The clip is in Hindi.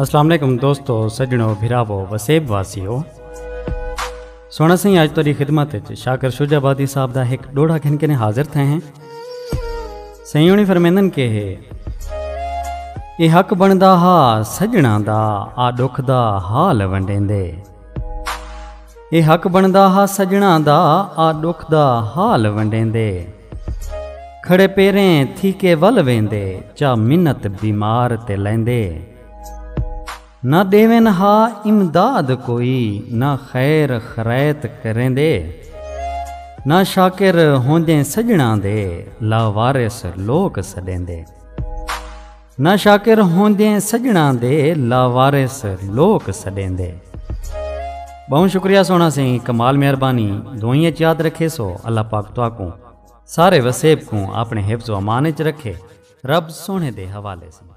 अस्सलाम वालेकुम दोस्तों, सजणों, भिरावो, वसेब वासियों। सोना सिंह अज तुहाडी खिदमत च शाकिर शुजाबादी साहब दा एक डोड़ा खिन के हाजिर थे हैं। सही फरमेंदन के है ये हक बनदा हा सजना दा आ दुख दा हाल वंडेंदे। ये हक बनदा हा सजना दा आ दुख दा हाल वंडेंदे। खड़े पेरें थी के वल वेंदे चा मिन्नत बीमार ते लेंदे। ना देवेन हा इमदाद कोई ना खैर खरैत करेंदे। ना शाकिर होंदे सजना दे लावारिस लोक सडेंदे। ना शाकिर होंदे सजना दे लावारिस लोक सडेंदे। बहुत शुक्रिया सोना सिंह, कमाल मेहरबानी। दुआइयां च याद रखे सो अल्लाह पाक तुआकू सारे वसेब को अपने हिफ्ज़ व अमान च रखे। रब सोने दे हवाले से।